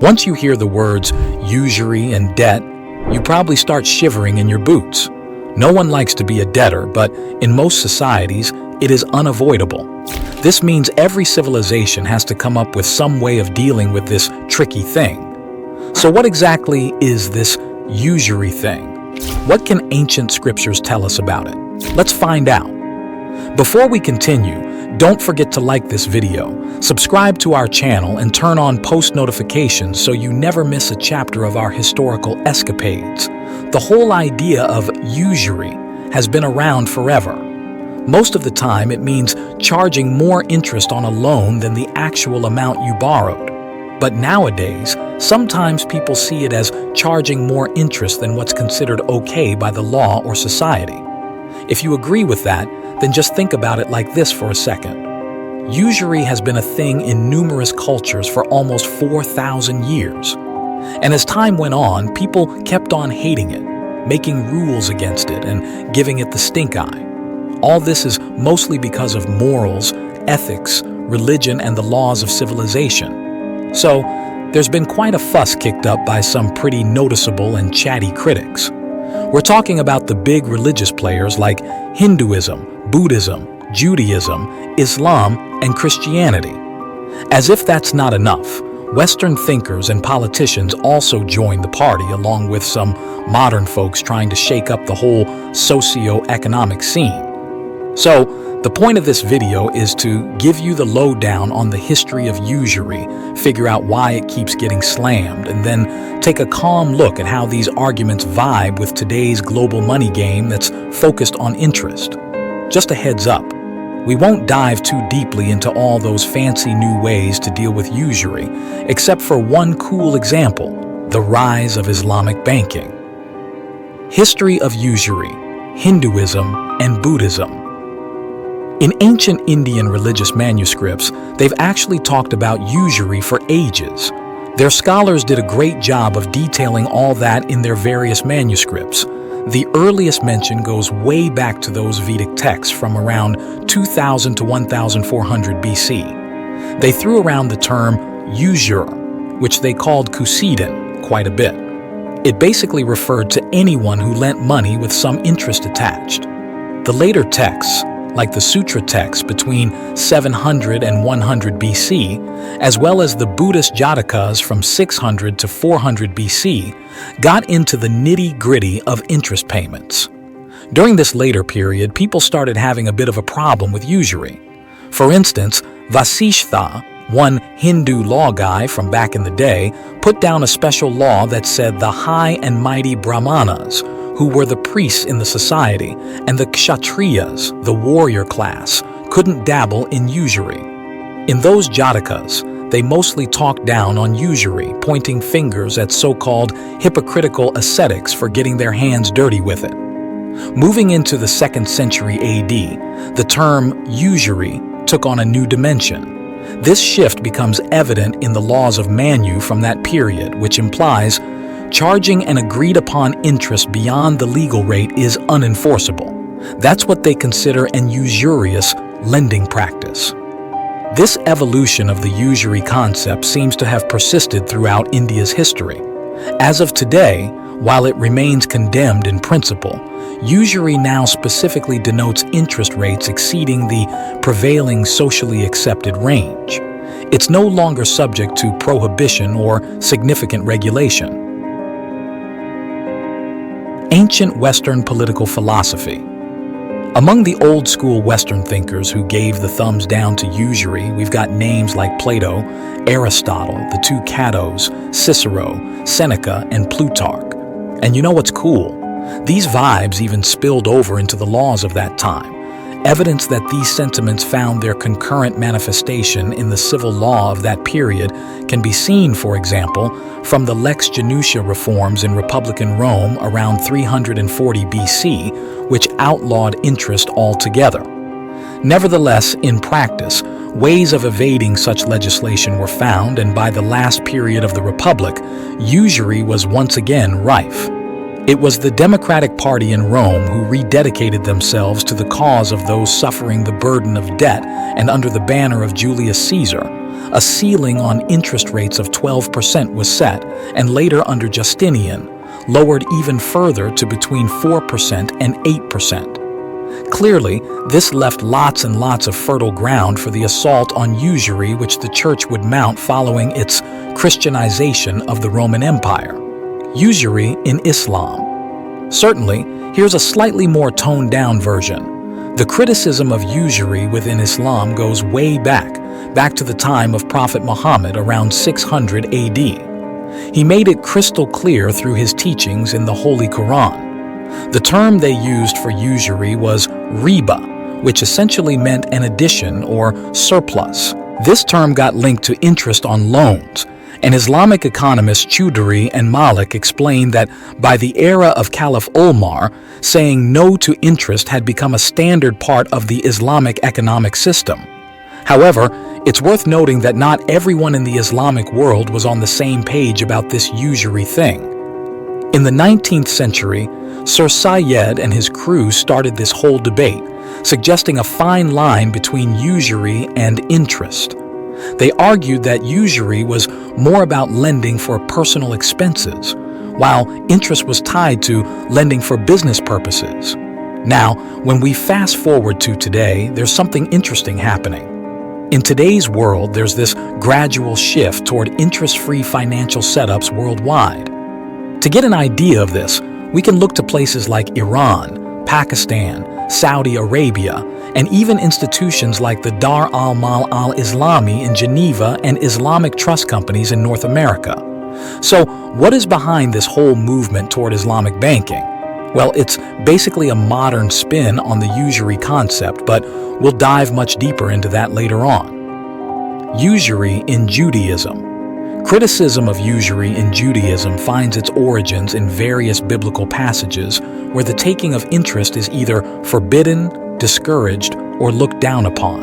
Once you hear the words usury and debt, you probably start shivering in your boots. No one likes to be a debtor, but in most societies, it is unavoidable. This means every civilization has to come up with some way of dealing with this tricky thing. So what exactly is this usury thing? What can ancient scriptures tell us about it? Let's find out. Before we continue, don't forget to like this video, subscribe to our channel, and turn on post notifications so you never miss a chapter of our historical escapades. The whole idea of usury has been around forever. Most of the time, it means charging more interest on a loan than the actual amount you borrowed. But nowadays, sometimes people see it as charging more interest than what's considered okay by the law or society. If you agree with that, then just think about it like this for a second. Usury has been a thing in numerous cultures for almost 4,000 years. And as time went on, people kept on hating it, making rules against it, and giving it the stink eye. All this is mostly because of morals, ethics, religion, and the laws of civilization. So, there's been quite a fuss kicked up by some pretty noticeable and chatty critics. We're talking about the big religious players like Hinduism, Buddhism, Judaism, Islam, and Christianity. As if that's not enough, Western thinkers and politicians also joined the party, along with some modern folks trying to shake up the whole socio-economic scene. So, the point of this video is to give you the lowdown on the history of usury, figure out why it keeps getting slammed, and then take a calm look at how these arguments vibe with today's global money game that's focused on interest. Just a heads up, we won't dive too deeply into all those fancy new ways to deal with usury, except for one cool example, the rise of Islamic banking. History of usury, Hinduism, and Buddhism. In ancient Indian religious manuscripts, they've actually talked about usury for ages. Their scholars did a great job of detailing all that in their various manuscripts. The earliest mention goes way back to those Vedic texts from around 2000 to 1400 BC. They threw around the term usurer, which they called kusidin, quite a bit. It basically referred to anyone who lent money with some interest attached. The later texts, like the Sutra texts between 700 and 100 BC, as well as the Buddhist Jatakas from 600 to 400 BC, got into the nitty-gritty of interest payments. During this later period, people started having a bit of a problem with usury. For instance, Vasishtha, one Hindu law guy from back in the day, put down a special law that said the high and mighty Brahmanas, who were the priests in the society, and the Kshatriyas, the warrior class, couldn't dabble in usury. In those Jatakas, they mostly talked down on usury, pointing fingers at so-called hypocritical ascetics for getting their hands dirty with it. Moving into the 2nd century AD, the term usury took on a new dimension. This shift becomes evident in the laws of Manu from that period, which implies charging an agreed-upon interest beyond the legal rate is unenforceable. That's what they consider an usurious lending practice. This evolution of the usury concept seems to have persisted throughout India's history. As of today, while it remains condemned in principle, usury now specifically denotes interest rates exceeding the prevailing socially accepted range. It's no longer subject to prohibition or significant regulation. Ancient Western political philosophy. Among the old-school Western thinkers who gave the thumbs down to usury, we've got names like Plato, Aristotle, the two Catos, Cicero, Seneca, and Plutarch. And you know what's cool? These vibes even spilled over into the laws of that time. Evidence that these sentiments found their concurrent manifestation in the civil law of that period can be seen, for example, from the Lex Janutia reforms in Republican Rome around 340 BC, which outlawed interest altogether. Nevertheless, in practice, ways of evading such legislation were found, and by the last period of the Republic, usury was once again rife. It was the Democratic Party in Rome who rededicated themselves to the cause of those suffering the burden of debt, and under the banner of Julius Caesar, a ceiling on interest rates of 12% was set, and later under Justinian, lowered even further to between 4% and 8%. Clearly, this left lots and lots of fertile ground for the assault on usury which the Church would mount following its Christianization of the Roman Empire. Usury in Islam. Certainly, here's a slightly more toned-down version. The criticism of usury within Islam goes way back to the time of Prophet Muhammad around 600 AD. He made it crystal clear through his teachings in the Holy Quran. The term they used for usury was riba, which essentially meant an addition or surplus. This term got linked to interest on loans, and Islamic economists Choudhury and Malik explained that by the era of Caliph Umar, saying no to interest had become a standard part of the Islamic economic system. However, it's worth noting that not everyone in the Islamic world was on the same page about this usury thing. In the 19th century, Sir Syed and his crew started this whole debate, suggesting a fine line between usury and interest. They argued that usury was more about lending for personal expenses, while interest was tied to lending for business purposes. Now, when we fast forward to today, there's something interesting happening. In today's world, there's this gradual shift toward interest-free financial setups worldwide. To get an idea of this, we can look to places like Iran, Pakistan, Saudi Arabia, and even institutions like the Dar al-Mal al-Islami in Geneva and Islamic trust companies in North America. So, what is behind this whole movement toward Islamic banking? Well, it's basically a modern spin on the usury concept, but we'll dive much deeper into that later on. Usury in Judaism. Criticism of usury in Judaism finds its origins in various biblical passages where the taking of interest is either forbidden, discouraged, or looked down upon.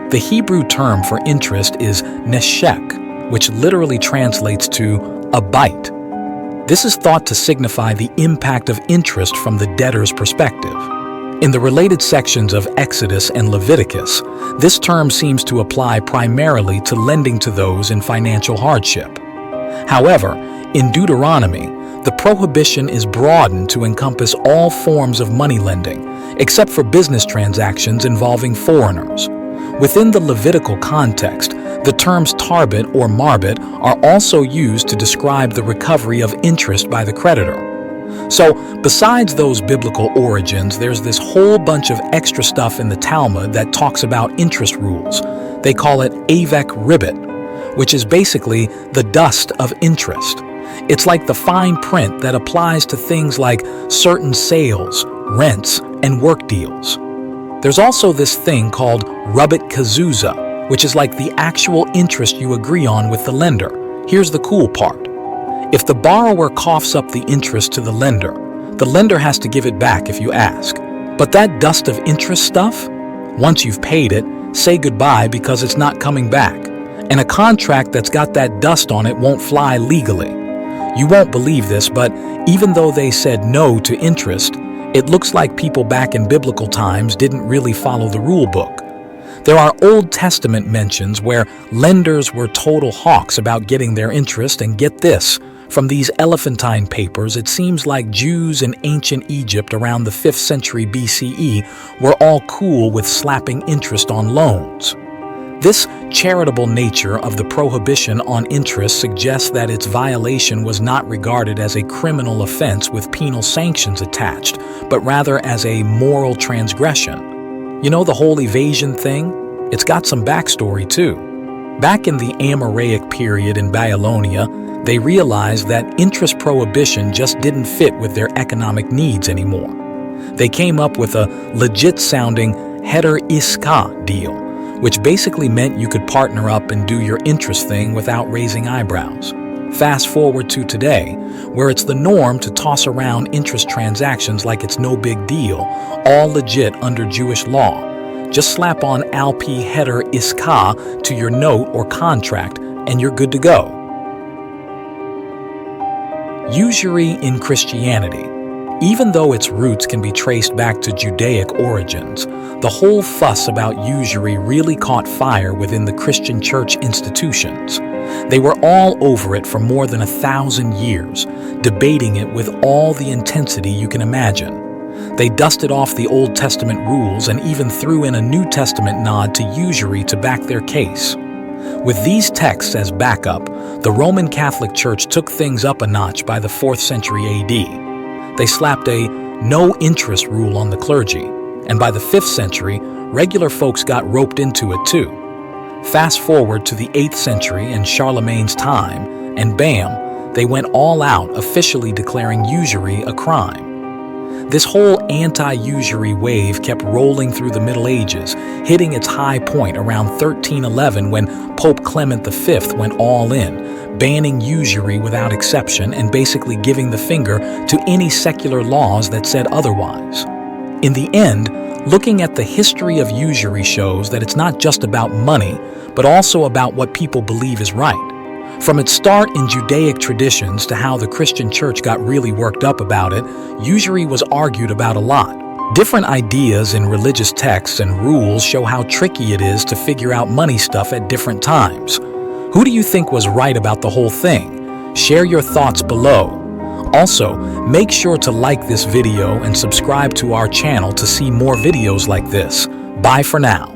The Hebrew term for interest is neshek, which literally translates to a bite. This is thought to signify the impact of interest from the debtor's perspective. In the related sections of Exodus and Leviticus, this term seems to apply primarily to lending to those in financial hardship. However, in Deuteronomy, the prohibition is broadened to encompass all forms of money lending, except for business transactions involving foreigners. Within the Levitical context, the terms tarbit or marbit are also used to describe the recovery of interest by the creditor. So, besides those biblical origins, there's this whole bunch of extra stuff in the Talmud that talks about interest rules. They call it avek ribbit, which is basically the dust of interest. It's like the fine print that applies to things like certain sales, rents, and work deals. There's also this thing called rubbit kazuza, which is like the actual interest you agree on with the lender. Here's the cool part. If the borrower coughs up the interest to the lender has to give it back if you ask. But that dust of interest stuff, once you've paid it, say goodbye because it's not coming back. And a contract that's got that dust on it won't fly legally. You won't believe this, but even though they said no to interest, it looks like people back in biblical times didn't really follow the rule book. There are Old Testament mentions where lenders were total hawks about getting their interest, and get this, from these elephantine papers, it seems like Jews in ancient Egypt around the 5th century BCE were all cool with slapping interest on loans. This charitable nature of the prohibition on interest suggests that its violation was not regarded as a criminal offense with penal sanctions attached, but rather as a moral transgression. You know the whole evasion thing? It's got some backstory too. Back in the Amoraic period in Babylonia, they realized that interest prohibition just didn't fit with their economic needs anymore. They came up with a legit-sounding heter iska deal, which basically meant you could partner up and do your interest thing without raising eyebrows. Fast forward to today, where it's the norm to toss around interest transactions like it's no big deal, all legit under Jewish law. Just slap on Alpi heter iska to your note or contract, and you're good to go. Usury in Christianity. Even though its roots can be traced back to Judaic origins, the whole fuss about usury really caught fire within the Christian church institutions. They were all over it for more than 1,000 years, debating it with all the intensity you can imagine. They dusted off the Old Testament rules and even threw in a New Testament nod to usury to back their case. With these texts as backup, the Roman Catholic Church took things up a notch by the 4th century AD. They slapped a no-interest rule on the clergy, and by the 5th century, regular folks got roped into it too. Fast forward to the 8th century and Charlemagne's time, and bam, they went all out, officially declaring usury a crime. This whole anti-usury wave kept rolling through the Middle Ages, hitting its high point around 1311 when Pope Clement V went all in, banning usury without exception and basically giving the finger to any secular laws that said otherwise. In the end, looking at the history of usury shows that it's not just about money, but also about what people believe is right. From its start in Judaic traditions to how the Christian church got really worked up about it, usury was argued about a lot. Different ideas in religious texts and rules show how tricky it is to figure out money stuff at different times. Who do you think was right about the whole thing? Share your thoughts below. Also, make sure to like this video and subscribe to our channel to see more videos like this. Bye for now.